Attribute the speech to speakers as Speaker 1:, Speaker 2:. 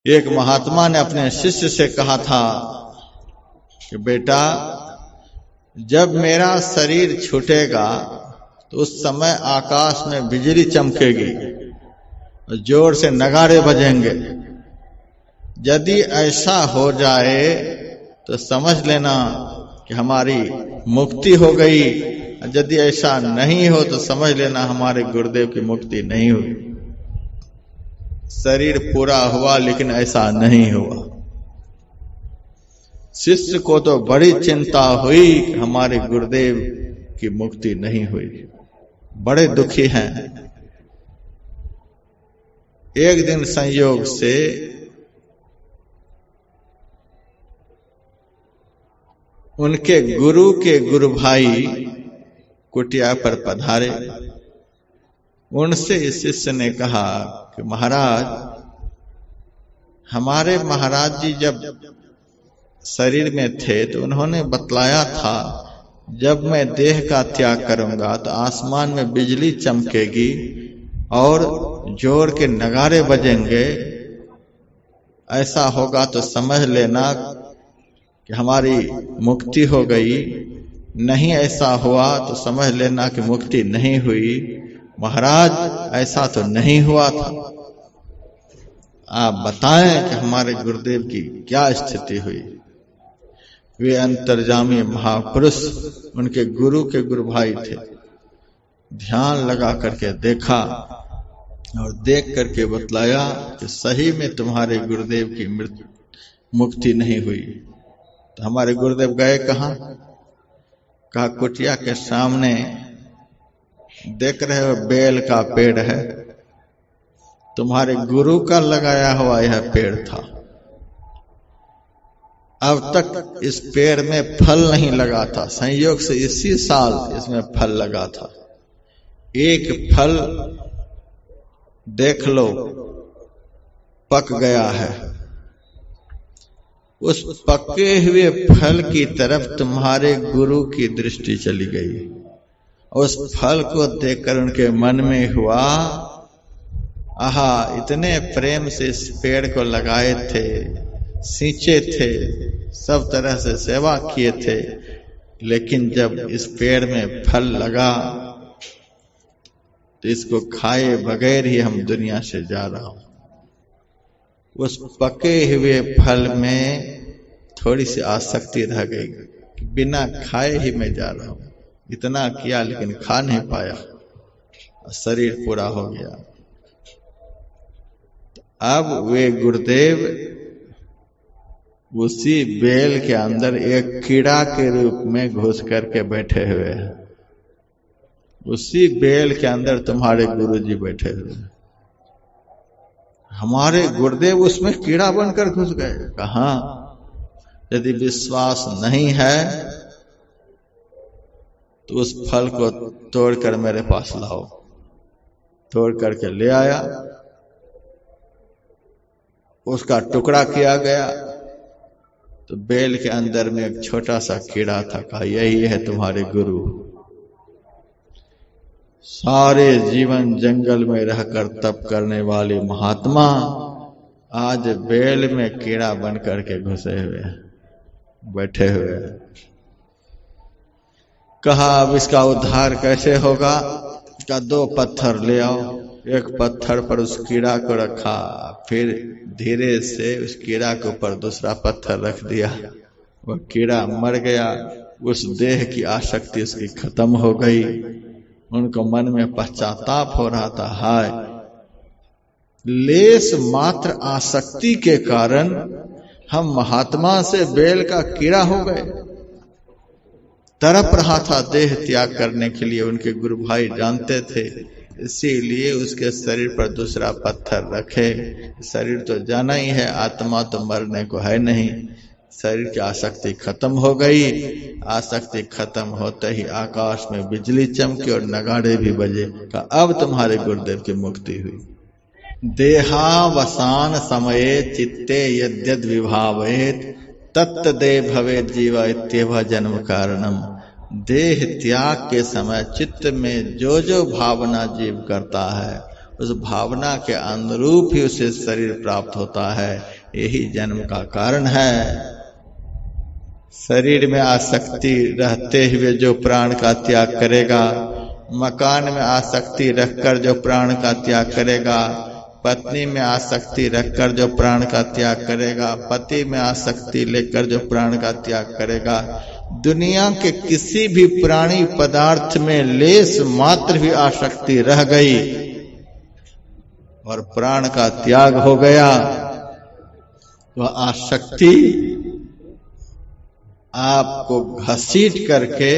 Speaker 1: एक महात्मा ने अपने शिष्य से कहा था कि बेटा, जब मेरा शरीर छूटेगा तो उस समय आकाश में बिजली चमकेगी और जोर से नगाड़े बजेंगे। यदि ऐसा हो जाए तो समझ लेना कि हमारी मुक्ति हो गई, और यदि ऐसा नहीं हो तो समझ लेना हमारे गुरुदेव की मुक्ति नहीं हुई। शरीर पूरा हुआ लेकिन ऐसा नहीं हुआ। शिष्य को तो बड़ी चिंता हुई कि हमारे गुरुदेव की मुक्ति नहीं हुई, बड़े दुखी हैं। एक दिन संयोग से उनके गुरु के गुरु भाई कुटिया पर पधारे। उनसे इस शिष्य ने कहा कि महाराज, हमारे महाराज जी जब शरीर में थे तो उन्होंने बतलाया था जब मैं देह का त्याग करूंगा तो आसमान में बिजली चमकेगी और जोर के नगाड़े बजेंगे। ऐसा होगा तो समझ लेना कि हमारी मुक्ति हो गई, नहीं ऐसा हुआ तो समझ लेना कि मुक्ति नहीं हुई। महाराज, ऐसा तो नहीं हुआ था, आप बताएं कि हमारे गुरुदेव की क्या स्थिति हुई। वे अंतर्जामी महापुरुष उनके गुरु के गुरु भाई थे। ध्यान लगा करके देखा और देख करके बतलाया कि सही में तुम्हारे गुरुदेव की मुक्ति नहीं हुई। तो हमारे गुरुदेव गए कहाँ? कहा कुटिया के सामने देख रहे हो बेल का पेड़ है, तुम्हारे गुरु का लगाया हुआ यह पेड़ था। अब तक इस पेड़ में फल नहीं लगा था, संयोग से इसी साल इसमें फल लगा था। एक फल देख लो पक गया है। उस पके हुए फल की तरफ तुम्हारे गुरु की दृष्टि चली गई। उस फल को देखकर उनके मन में हुआ, आहा, इतने प्रेम से इस पेड़ को लगाए थे, सींचे थे, सब तरह से सेवा किए थे, लेकिन जब इस पेड़ में फल लगा तो इसको खाए बगैर ही हम दुनिया से जा रहा हूं। उस पके हुए फल में थोड़ी सी आसक्ति रह गई कि बिना खाए ही मैं जा रहा हूं। इतना किया लेकिन खा नहीं पाया, शरीर पूरा हो गया। अब वे गुरुदेव उसी बेल के अंदर एक कीड़ा के रूप में घुस करके बैठे हुए हैं। उसी बेल के अंदर तुम्हारे गुरुजी बैठे हुए हैं। हमारे गुरुदेव उसमें कीड़ा बनकर घुस गए। कहाँ? यदि विश्वास नहीं है तो उस फल को तोड़कर मेरे पास लाओ। तोड़ करके ले आया, उसका टुकड़ा किया गया तो बेल के अंदर में एक छोटा सा कीड़ा था। कहा यही है तुम्हारे गुरु। सारे जीवन जंगल में रहकर तप करने वाले महात्मा आज बेल में कीड़ा बन करके घुसे हुए हैं, बैठे हुए हैं। कहा अब इसका उद्धार कैसे होगा? का 2 पत्थर ले आओ। एक पत्थर पर उस कीड़ा को रखा, फिर धीरे से उस कीड़ा के ऊपर दूसरा पत्थर रख दिया। वह कीड़ा मर गया। उस देह की आसक्ति उसकी खत्म हो गई। उनको मन में पश्चाताप हो रहा था, हाय, लेस मात्र आसक्ति के कारण हम महात्मा से बेल का कीड़ा हो गए। तड़प रहा था देह त्याग करने के लिए। उनके गुरु भाई जानते थे, इसीलिए उसके शरीर पर दूसरा पत्थर रखे। शरीर तो जाना ही है, आत्मा तो मरने को है नहीं। शरीर की आसक्ति खत्म हो गई। आसक्ति खत्म होते ही आकाश में बिजली चमकी और नगाड़े भी बजे। अब तुम्हारे गुरुदेव की मुक्ति हुई। देहावसान समये चित्ते यद्यद विभावेत तत्तदे भवेत जीवा इत्येव जन्म कारणम। देह त्याग के समय चित्त में जो जो भावना जीव करता है उस भावना के अनुरूप ही उसे शरीर प्राप्त होता है। यही जन्म का कारण है। शरीर में आसक्ति रहते हुए जो प्राण का त्याग करेगा, मकान में आसक्ति रखकर जो प्राण का त्याग करेगा, पत्नी में आसक्ति रखकर जो प्राण का त्याग करेगा, पति में आसक्ति लेकर जो प्राण का त्याग करेगा, दुनिया के किसी भी प्राणी पदार्थ में लेस मात्र भी आसक्ति रह गई और प्राण का त्याग हो गया, वह आसक्ति आपको घसीट करके